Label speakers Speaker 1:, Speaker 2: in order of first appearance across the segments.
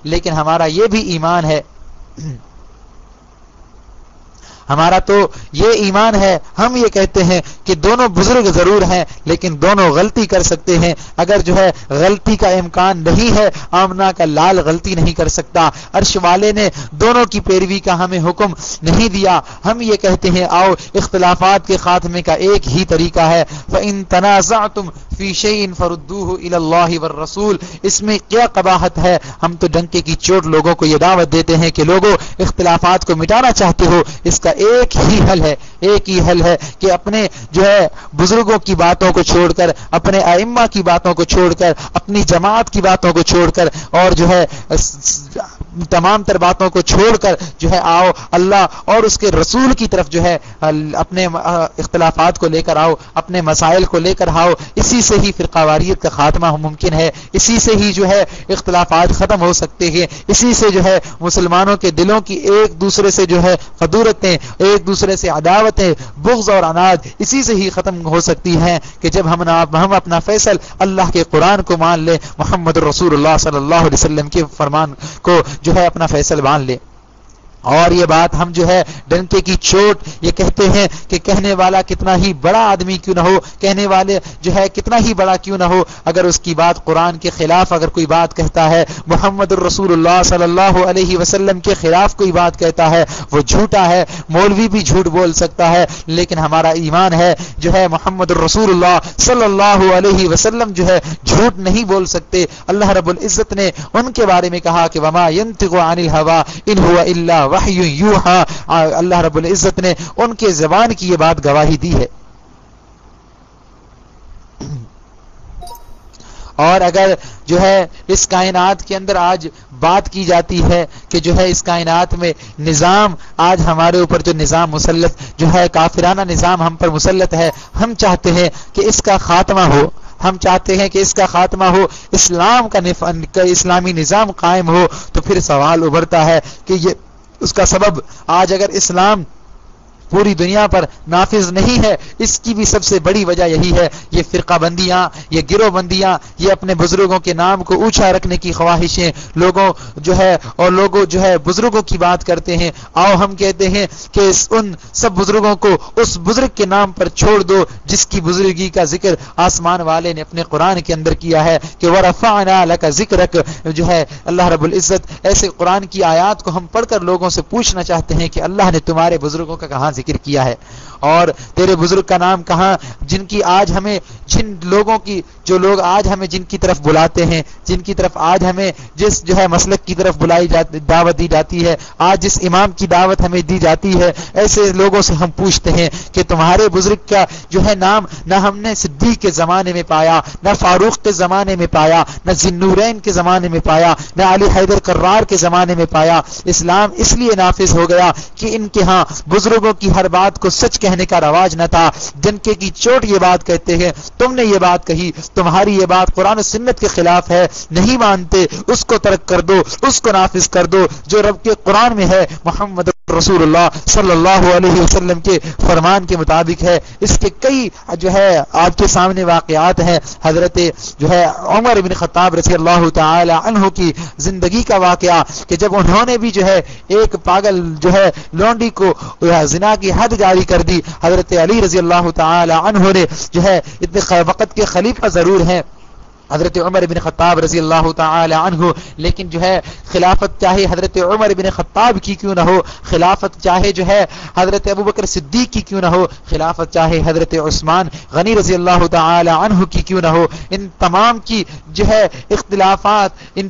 Speaker 1: لیکن ہمارا یہ بھی ایمان ہے، ہمارا تو یہ ایمان ہے، ہم یہ کہتے ہیں کہ دونوں بزرگ ضرور ہیں لیکن دونوں غلطی کر سکتے ہیں۔ اگر جو ہے غلطی کا امکان نہیں ہے، آمنہ کا لال غلطی نہیں کر سکتا، عرش والے نے دونوں کی پیروی کا ہمیں حکم نہیں دیا۔ ہم یہ کہتے ہیں آؤ اختلافات کے خاتمے کا ایک ہی طریقہ ہے، فَإِن تَنَازَعْتُمْ فِي شَيْءٍ فَرُدُّوهُ إِلَى اللَّهِ وَالرَّسُولِ۔ اس میں کیا قباحت ہے؟ ہم تو ڈنکے کی چوٹ لوگوں کو یہ دعوت دیتے ہیں کہ لوگوں اختلافات کو مٹانا چاہتے ہو، اس کا ایک ہی حل ہے کہ اپنے جو ہے بزرگوں کی باتوں کو چھوڑ کر، اپنے ائمہ کی باتوں کو چھوڑ کر، اپنی جماعت کی باتوں کو چھوڑ کر اور جو ہے تمام تر باتوں کو چھوڑ کر جو ہے آؤ اللہ اور اس کے رسول کی طرف جو ہے اپنے اختلافات کو لے کر آؤ، اپنے مسائل کو لے کر آؤ۔ اسی سے ہی فرقہ واریت کا خاتمہ ممکن ہے، اسی سے ہی جو ہے اختلافات ختم ہو سکتے ہیں، اسی سے جو ہے مسلمانوں کے دلوں کی ایک دوسرے سے جو ہے قدورتیں، ایک دوسرے سے عداوتیں، بغض اور عناد اسی سے ہی ختم ہو سکتی ہیں کہ جب ہم اپنا فیصل اللہ کے قرآن کو مان لیں، محمد رسول اللہ صلی اللہ علیہ وسلم کے فرمان کو جو ہے اپنا فیصل مان لے۔ اور یہ بات ہم جو ہے ڈنکے کی چوٹ یہ کہتے ہیں کہ کہنے والا کتنا ہی بڑا آدمی کیوں نہ ہو، کہنے والے جو ہے کتنا ہی بڑا کیوں نہ ہو، اگر اس کی بات قرآن کے خلاف اگر کوئی بات کہتا ہے، محمد الرسول اللہ صلی اللہ علیہ وسلم کے خلاف کوئی بات کہتا ہے، وہ جھوٹا ہے۔ مولوی بھی جھوٹ بول سکتا ہے لیکن ہمارا ایمان ہے جو ہے محمد الرسول اللہ صلی اللہ علیہ وسلم جو ہے جھوٹ نہیں بول سکتے۔ اللہ رب العزت نے ان کے بارے میں کہا کہ وما ينطق عن الهوى ان هو الا وحی یوحا، اللہ رب العزت نے ان کے زبان کی یہ بات گواہی دی ہے۔ اور اگر جو ہے اس کائنات کے اندر آج بات کی جاتی ہے کہ جو ہے اس کائنات میں نظام آج ہمارے اوپر جو نظام مسلط جو ہے کافرانہ نظام ہم پر مسلط ہے، ہم چاہتے ہیں کہ اس کا خاتمہ ہو، ہم چاہتے ہیں کہ اس کا خاتمہ ہو، اسلام کا اسلامی نظام قائم ہو، تو پھر سوال ابھرتا ہے کہ یہ اس کا سبب آج اگر اسلام پوری دنیا پر نافذ نہیں ہے، اس کی بھی سب سے بڑی وجہ یہی ہے، یہ فرقہ بندیاں، یہ گروہ بندیاں، یہ اپنے بزرگوں کے نام کو اونچا رکھنے کی خواہشیں، لوگوں جو ہے بزرگوں کی بات کرتے ہیں۔ آؤ ہم کہتے ہیں کہ ان سب بزرگوں کو اس بزرگ کے نام پر چھوڑ دو جس کی بزرگی کا ذکر آسمان والے نے اپنے قرآن کے اندر کیا ہے کہ وَرَفَعْنَا لَكَ ذِكْرَكَ، جو ہے اللہ رب العزت ایسے قرآن کی آیات کو ہم پڑھ کر لوگوں سے پوچھنا چاہتے ہیں کہ اللہ نے تمہارے بزرگوں کا کہاں ذکر کیا ہے، اور تیرے بزرگ کا نام کہاں، جن کی آج ہمیں جن لوگوں کی جو لوگ آج ہمیں جن کی طرف بلاتے ہیں، جن کی طرف آج ہمیں جس جو ہے مسلک کی طرف دعوت دی جاتی ہے، آج جس امام کی دعوت ہمیں دی جاتی ہے، ایسے لوگوں سے ہم پوچھتے ہیں کہ تمہارے بزرگ کا جو ہے نام نہ ہم نے صدیق کے زمانے میں پایا، نہ فاروق کے زمانے میں پایا، نہ ذوالنورین کے زمانے میں پایا، نہ علی حیدر کرار کے زمانے میں پایا۔ اسلام اس لیے نافذ ہو گیا کہ ان کے ہاں بزرگوں کی ہر بات کو سچ کہنے کا رواج نہ تھا، ڈنکے کی چوٹ یہ بات کہتے ہیں تم نے یہ بات کہی، تمہاری یہ بات قرآن و سنت کے خلاف ہے، نہیں مانتے، اس کو ترک کر دو، اس کو نافذ کر دو جو رب کے قرآن میں ہے، محمد رسول اللہ صلی اللہ علیہ وسلم کے فرمان کے مطابق ہے۔ اس کے کئی جو ہے آپ کے سامنے واقعات ہیں، حضرت جو ہے عمر بن خطاب رضی اللہ تعالی عنہ کی زندگی کا واقعہ کہ جب انہوں نے بھی جو ہے ایک پاگل جو ہے لونڈی کو زنا کی حد جاری کر دی، حضرت علی رضی اللہ تعالی عنہ نے جو ہے اتنے وقت کے خلیفہ ضرور ہیں حضرت عمر بن خطاب رضی اللہ تعالی عنہ، لیکن جو ہے خلافت چاہے حضرت عمر بن خطاب کی کیوں نہ ہو، خلافت چاہے جو ہے حضرت ابوبکر صدیق کی کیوں نہ ہو، خلافت چاہے حضرت عثمان غنی رضی اللہ تعالی عنہ کی کیوں نہ ہو، ان تمام کی جو ہے اختلافات ان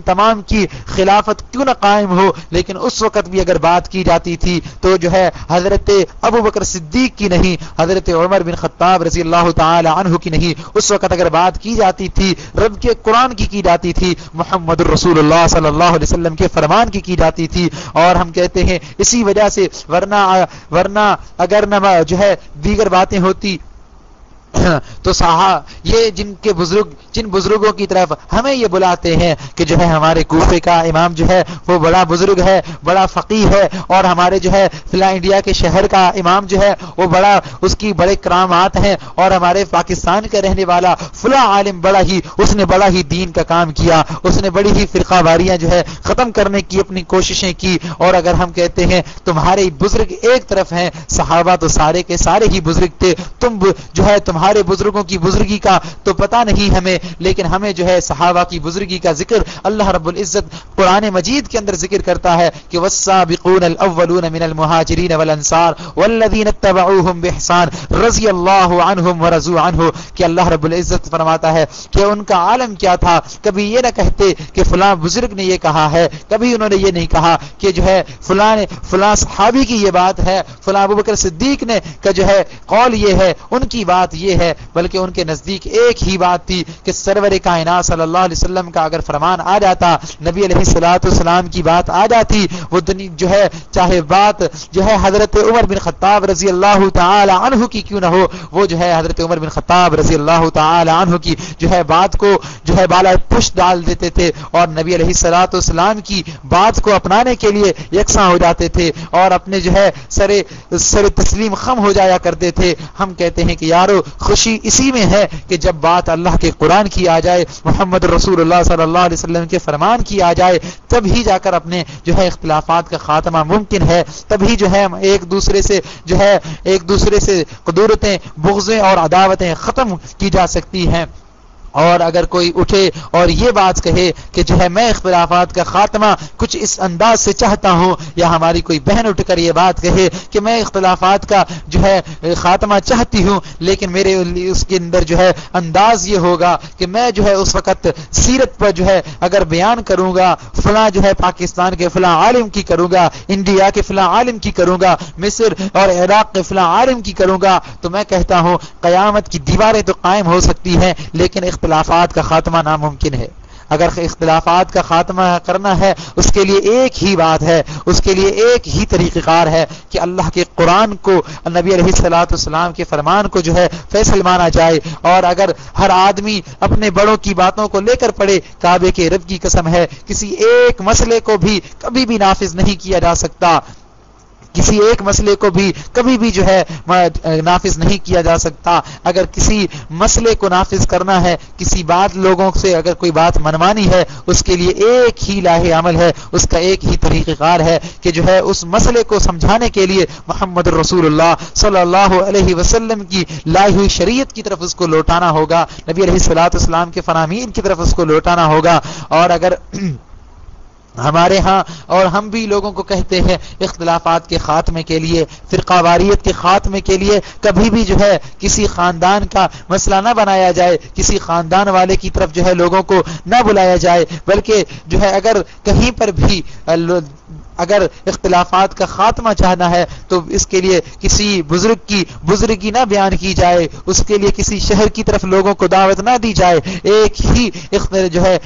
Speaker 1: تمام کی خلافت کیوں نہ قائم ہو، لیکن اس وقت بھی اگر بات کی جاتی تھی تو جو ہے حضرت ابوبکر صدیق کی نہیں، حضرت عمر بن خطاب رضی اللہ تعالی عنہ کی نہیں، اس وقت اگر بات کی جاتی تھی رب کے قرآن کی جاتی تھی، محمد الرسول اللہ صلی اللہ علیہ وسلم کے فرمان کی جاتی تھی۔ اور ہم کہتے ہیں اسی وجہ سے ورنہ اگر نہ جو ہے دیگر باتیں ہوتی تو یہ جن بزرگوں کی طرف ہمیں یہ بلاتے ہیں کہ جو ہے ہمارے کوفے کا امام جو ہے وہ بڑا بزرگ ہے، بڑا فقیہ ہے، اور ہمارے جو ہے فلاں انڈیا کے شہر کا امام جو ہے وہ بڑا، اس کی بڑے کرامات ہیں، اور ہمارے پاکستان کا رہنے والا فلاں عالم اس نے بڑا ہی دین کا کام کیا، اس نے بڑی ہی فرقہ واریاں جو ہے ختم کرنے کی اپنی کوششیں کی۔ اور اگر ہم کہتے ہیں تمہارے بزرگ ایک طرف ہیں، صحابہ تو سارے کے سارے ہی بزرگ تھے، تم جو ہے تمہارے بزرگوں کی بزرگی کا تو پتہ نہیں ہمیں، لیکن ہمیں جو ہے صحابہ کی بزرگی کا ذکر اللہ رب العزت قرآن مجید کے اندر ذکر کرتا ہے کہ والسابقون الاولون من المہاجرین والانصار والذین اتبعوہم باحسان رضی اللہ عنہم ورضوا عنہ، کہ اللہ رب العزت فرماتا ہے کہ ان کا عالم کیا تھا، کبھی یہ نہ کہتے کہ فلاں بزرگ نے یہ کہا ہے، کبھی انہوں نے یہ نہیں کہا کہ جو ہے فلاں صحابی کی یہ بات ہے، فلاں ابوبکر صدیق نے کا جو ہے قول یہ ہے، ان کی بات یہ ہے، بلکہ ان کے نزدیک ایک ہی بات تھی کہ سرور کائنات صلی اللہ علیہ وسلم کا اگر فرمان آ جاتا، نبی علیہ الصلوۃ والسلام کی بات آ جاتی، وہ جو ہے چاہے بات جو ہے حضرت عمر بن خطاب رضی اللہ تعالی عنہ کی کیوں نہ ہو، وہ جو ہے حضرت عمر بن خطاب رضی اللہ تعالی عنہ کی جو ہے بات کو جو ہے بالا پشت ڈال دیتے تھے، اور نبی علیہ الصلوۃ والسلام کی بات کو اپنانے کے لیے یکساں ہو جاتے تھے، اور اپنے جو ہے سر تسلیم خم ہو جایا کرتے تھے۔ ہم کہتے ہیں کہ یارو خوشی اسی میں ہے کہ جب بات اللہ کے قرآن کی آ جائے، محمد رسول اللہ صلی اللہ علیہ وسلم کے فرمان کی آ جائے، تب ہی جا کر اپنے جو ہے اختلافات کا خاتمہ ممکن ہے، تبھی جو ہے ایک دوسرے سے قدورتیں، بغضیں اور عداوتیں ختم کی جا سکتی ہیں۔ اور اگر کوئی اٹھے اور یہ بات کہے کہ جو ہے میں اختلافات کا خاتمہ کچھ اس انداز سے چاہتا ہوں، یا ہماری کوئی بہن اٹھ کر یہ بات کہے کہ میں اختلافات کا جو ہے خاتمہ چاہتی ہوں، لیکن میرے اس کے اندر جو ہے انداز یہ ہوگا کہ میں جو ہے اس وقت سیرت پر جو ہے اگر بیان کروں گا، فلاں جو ہے پاکستان کے فلاں عالم کی کروں گا، انڈیا کے فلاں عالم کی کروں گا، مصر اور عراق کے فلاں عالم کی کروں گا، تو میں کہتا ہوں قیامت کی دیواریں تو قائم ہو سکتی ہیں، لیکن اختلافات کا خاتمہ ناممکن ہے۔ اگر اختلافات کا خاتمہ کرنا ہے، اس کے لیے ایک ہی بات ہے، اس کے لیے ایک ہی طریقہ کار ہے کہ اللہ کے قرآن کو، نبی علیہ الصلوۃ والسلام کے فرمان کو جو ہے فیصل مانا جائے، اور اگر ہر آدمی اپنے بڑوں کی باتوں کو لے کر پڑے، کعبے کے رب کی قسم ہے کسی ایک مسئلے کو بھی کبھی بھی نافذ نہیں کیا جا سکتا، کسی ایک مسئلے کو بھی کبھی بھی جو ہے نافذ نہیں کیا جا سکتا۔ اگر کسی مسئلے کو نافذ کرنا ہے، کسی بات لوگوں سے اگر کوئی بات منوانی ہے، اس کے لیے ایک ہی لاہ عمل ہے، اس کا ایک ہی طریقہ کار ہے کہ جو ہے اس مسئلے کو سمجھانے کے لیے محمد رسول اللہ صلی اللہ علیہ وسلم کی لائی ہوئی شریعت کی طرف اس کو لوٹانا ہوگا، نبی علیہ الصلوۃ والسلام کے فرامین کی طرف اس کو لوٹانا ہوگا۔ اور اگر ہمارے ہاں اور ہم بھی لوگوں کو کہتے ہیں اختلافات کے خاتمے کے لیے، فرقہ واریت کے خاتمے کے لیے کبھی بھی جو ہے کسی خاندان کا مسئلہ نہ بنایا جائے، کسی خاندان والے کی طرف جو ہے لوگوں کو نہ بلایا جائے، بلکہ جو ہے اگر کہیں پر بھی اگر اختلافات کا خاتمہ چاہنا ہے تو اس کے لیے کسی بزرگ کی بزرگی نہ بیان کی جائے، اس کے لیے کسی شہر کی طرف لوگوں کو دعوت نہ دی جائے، ایک ہی جو ہے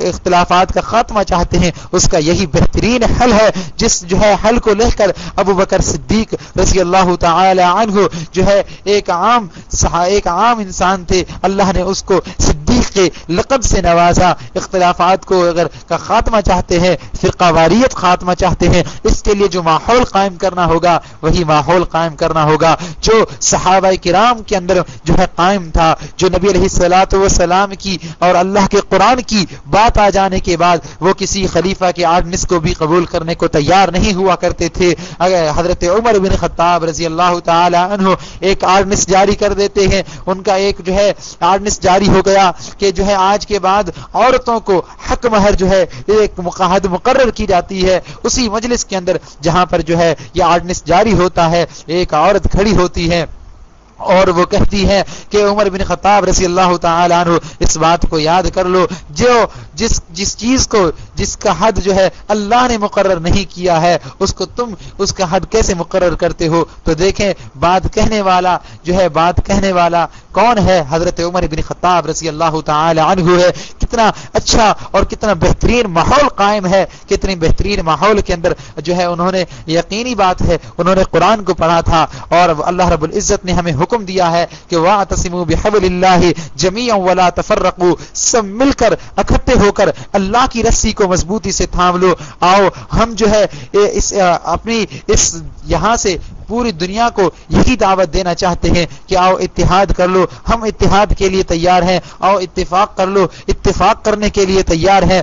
Speaker 1: اختلافات کا خاتمہ چاہتے ہیں، اس کا یہی بہترین حل ہے، جس جو ہے حل کو لے کر ابو بکر صدیق رضی اللہ تعالی عنہ جو ہے ایک عام انسان تھے، اللہ نے اس کو صدیق کے لقب سے نوازا۔ اختلافات کو اگر کا خاتمہ چاہتے ہیں، فرقہ واریت خاتمہ چاہتے ہیں، اس کے لیے جو ماحول قائم کرنا ہوگا وہی ماحول قائم کرنا ہوگا جو صحابہ کرام کے اندر جو ہے قائم تھا، جو نبی علیہ الصلوۃ والسلام کی اور اللہ کے قرآن کی بات آ جانے کے بعد وہ کسی خلیفہ کے آرڈننس کو بھی قبول کرنے کو تیار نہیں ہوا کرتے تھے۔ اگر حضرت عمر بن خطاب رضی اللہ تعالی عنہ ایک آرڈننس جاری کر دیتے ہیں، ان کا ایک جو ہے آرڈننس جاری ہو گیا کہ جو ہے آج کے بعد عورتوں کو حق مہر جو ہے ایک حد مقرر کی جاتی ہے، اسی مجلس کے اندر جہاں پر جو ہے یہ آرڈننس جاری ہوتا ہے، ایک عورت کھڑی ہوتی ہے اور وہ کہتی ہے کہ عمر بن خطاب رضی اللہ تعالی عنہ اس بات کو یاد کر لو، جو جس چیز کو جس کا حد جو ہے اللہ نے مقرر نہیں کیا ہے اس کو تم اس کا حد کیسے مقرر کرتے ہو؟ تو دیکھیں بات کہنے والا کون ہے؟ حضرت عمر بن خطاب رضی اللہ تعالی عنہ ہے۔ کتنا اچھا اور کتنا بہترین ماحول قائم ہے، کتنی بہترین ماحول کے اندر جو ہے انہوں نے یقینی بات ہے انہوں نے قرآن کو پڑھا تھا، اور اللہ رب العزت نے ہمیں حکم دیا ہے کہ واعتصموا بحبل اللہ جمیعا ولا تفرقوا، سب مل کر اکٹھے ہو کر اللہ کی رسی کو مضبوطی سے تھام لو۔ آؤ ہم جو ہے اپنی اس یہاں سے پوری دنیا کو یہی دعوت دینا چاہتے ہیں کہ آؤ اتحاد کر لو، ہم اتحاد کے لیے تیار ہیں، آؤ اتفاق کر لو، اتفاق کرنے کے لیے تیار ہیں،